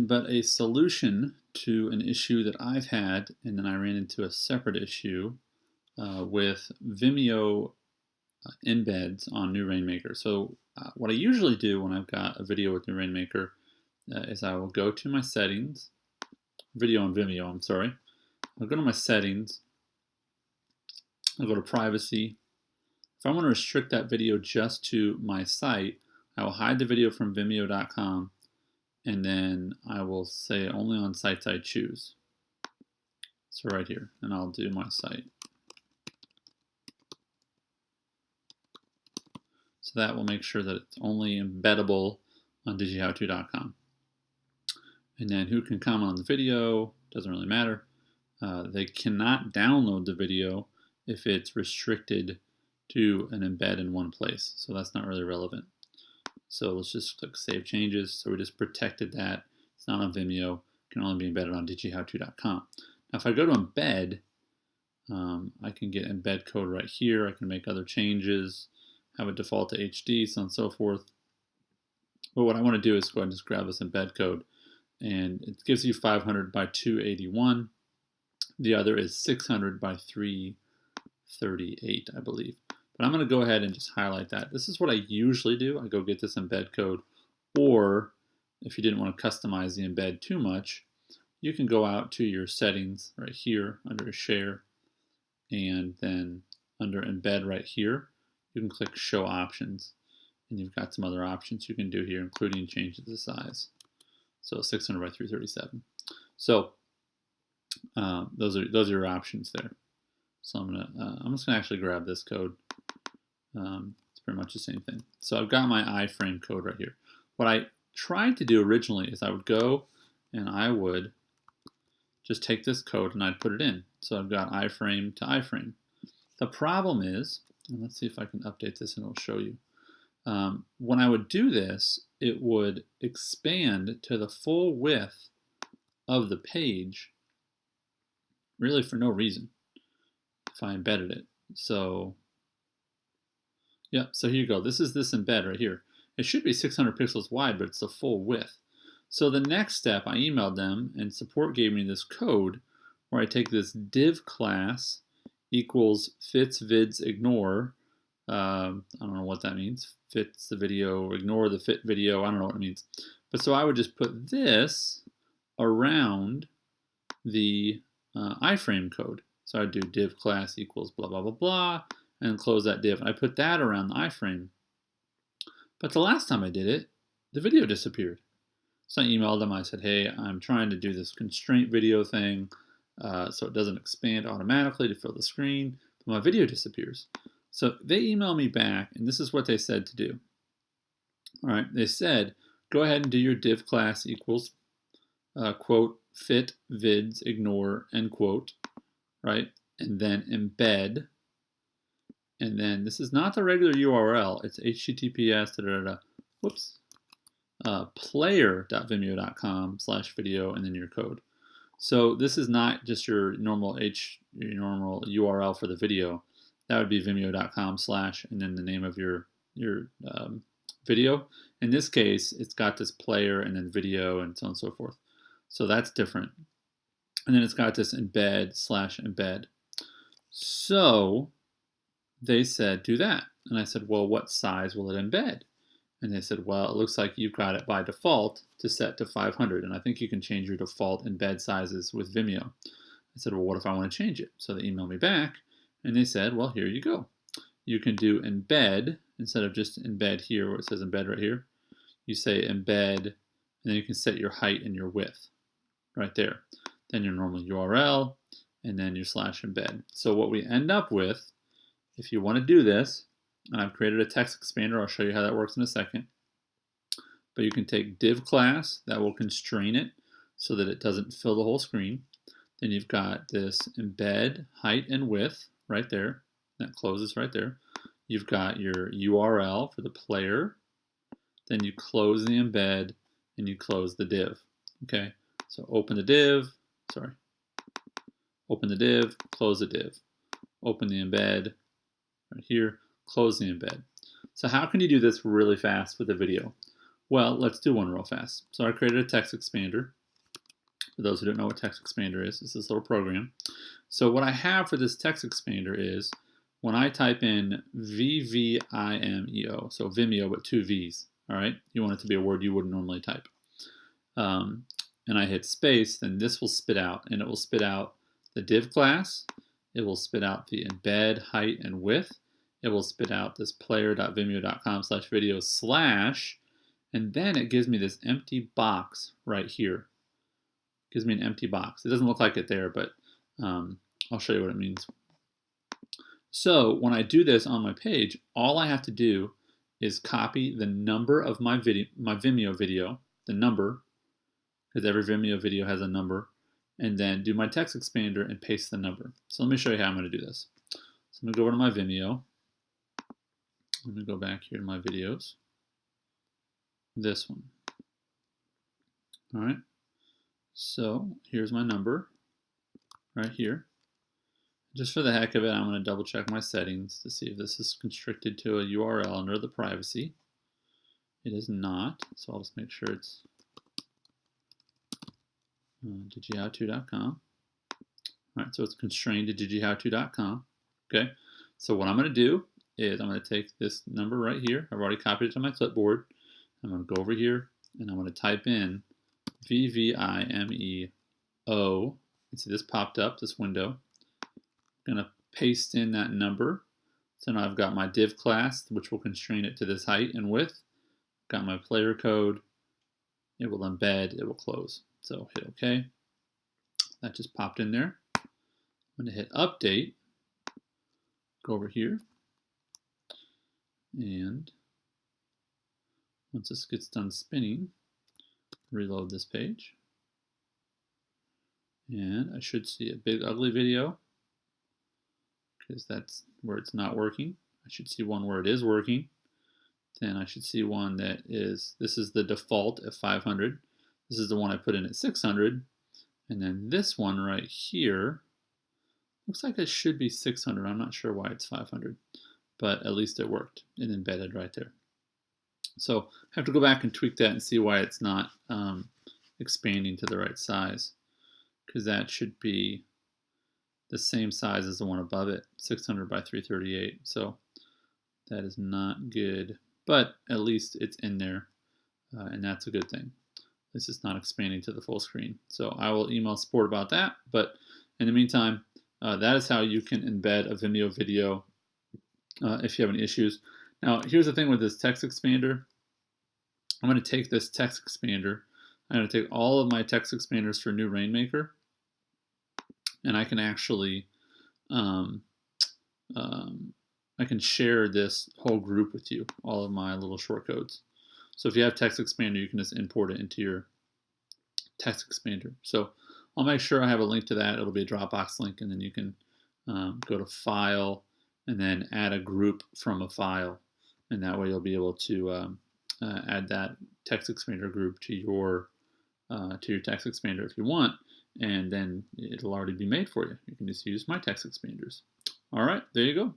but a solution to an issue that I've had, and then I ran into a separate issue with Vimeo embeds on New Rainmaker. So what I usually do when I've got a video with New Rainmaker is I will go to my settings, video on Vimeo, I'm sorry. I'll go to my settings, I'll go to privacy. If I want to restrict that video just to my site, I will hide the video from Vimeo.com, and then I will say only on sites I choose. So right here, and I'll do my site. So that will make sure that it's only embeddable on digihowto.com. And then who can comment on the video, doesn't really matter. They cannot download the video if it's restricted to an embed in one place. So that's not really relevant. So let's just click Save Changes. So we just protected that. It's not on Vimeo. It can only be embedded on digihowto.com. Now if I go to embed, I can get embed code right here. I can make other changes, have it default to HD, so on and so forth. But what I want to do is go ahead and just grab this embed code. And it gives you 500 by 281. The other is 600 by 338, I believe. But I'm going to go ahead and just highlight that. This is what I usually do. I go get this embed code. Or if you didn't want to customize the embed too much, you can go out to your settings right here under Share. And then under Embed right here, you can click Show Options. And you've got some other options you can do here, including change the size. So 600 by 337. So those are your options there. So I'm just gonna actually grab this code. It's pretty much the same thing. So I've got my iframe code right here. What I tried to do originally is I would go and I would just take this code and I'd put it in. So I've got iframe to iframe. The problem is, and let's see if I can update this and it'll show you. When I would do this, it would expand to the full width of the page, really for no reason, if I embedded it. So, yeah, so here you go. This is this embed right here. It should be 600 pixels wide, but it's the full width. So the next step, I emailed them, and support gave me this code where I take this div class equals fits vids ignore. I don't know what that means. Fits the video, ignore the fit video. I don't know what it means. But so I would just put this around the iframe code. So I'd do div class equals blah, blah, blah, blah, and close that div. I put that around the iframe. But the last time I did it, the video disappeared. So I emailed them. I said, hey, I'm trying to do this constraint video thing so it doesn't expand automatically to fill the screen, but my video disappears. So they emailed me back, and this is what they said to do. All right, they said, go ahead and do your div class equals, quote, fit vids ignore, end quote, right? And then embed. And then this is not the regular URL. It's https, whoops, player.vimeo.com/video, and then your code. So this is not just your normal URL for the video. That would be vimeo.com/ and then the name of your video. In this case, it's got this player and then video and so on and so forth. So that's different. And then it's got this embed/embed. So they said, do that. And I said, well, what size will it embed? And they said, well, it looks like you've got it by default to set to 500. And I think you can change your default embed sizes with Vimeo. I said, well, what if I want to change it? So they emailed me back. And they said, well, here you go. You can do embed instead of just embed here where it says embed right here. You say embed, and then you can set your height and your width right there. Then your normal URL, and then your /embed. So what we end up with, if you want to do this, and I've created a text expander, I'll show you how that works in a second. But you can take div class, that will constrain it so that it doesn't fill the whole screen. Then you've got this embed height and width right there. That closes right there. You've got your URL for the player. Then you close the embed and you close the div. Okay, so open the div, open the div, close the div. Open the embed right here, close the embed. So how can you do this really fast with a video? Well, let's do one real fast. So I created a text expander. For those who don't know what text expander is, it's this little program. So what I have for this text expander is when I type in VVIMEO, so Vimeo with 2 V's, all right? You want it to be a word you wouldn't normally type. And I hit space, then this will spit out, and it will spit out the div class, it will spit out the embed height and width, it will spit out this player.vimeo.com/video/, and then it gives me this empty box right here. It gives me an empty box. It doesn't look like it there, but I'll show you what it means. So when I do this on my page, all I have to do is copy the number of my Vimeo video, the number, because every Vimeo video has a number, and then do my text expander and paste the number. So let me show you how I'm going to do this. So I'm going to go over to my Vimeo. I'm going to go back here to my videos. This one. All right. So here's my number right here. Just for the heck of it, I'm going to double check my settings to see if this is constricted to a URL under the privacy. It is not, so I'll just make sure it's digihowto.com. All right, so it's constrained to digihowto.com. Okay, so what I'm going to do is I'm going to take this number right here. I've already copied it to my clipboard. I'm going to go over here and I'm going to type in VVIMEO. And see this popped up, this window. I'm going to paste in that number. So now I've got my div class, which will constrain it to this height and width. Got my player code. It will embed, it will close. So hit OK. That just popped in there. I'm going to hit update. Go over here. And once this gets done spinning, reload this page. And I should see a big ugly video because that's where it's not working. I should see one where it is working. Then I should see one that is, this is the default at 500. This is the one I put in at 600. And then this one right here, looks like it should be 600. I'm not sure why it's 500, but at least it worked. It embedded right there. So I have to go back and tweak that and see why it's not expanding to the right size, because that should be the same size as the one above it, 600 by 338. So that is not good, but at least it's in there, and that's a good thing. This is not expanding to the full screen. So I will email support about that, but in the meantime, that is how you can embed a Vimeo video if you have any issues. Now, here's the thing with this text expander. I'm going to take this text expander. I'm going to take all of my text expanders for new Rainmaker, and I can actually, I can share this whole group with you, all of my little short codes. So if you have text expander, you can just import it into your text expander. So I'll make sure I have a link to that. It'll be a Dropbox link, and then you can go to File and then add a group from a file, and that way you'll be able to add that text expander group to your text expander if you want, and then it'll already be made for you. You can just use my text expanders. All right, there you go.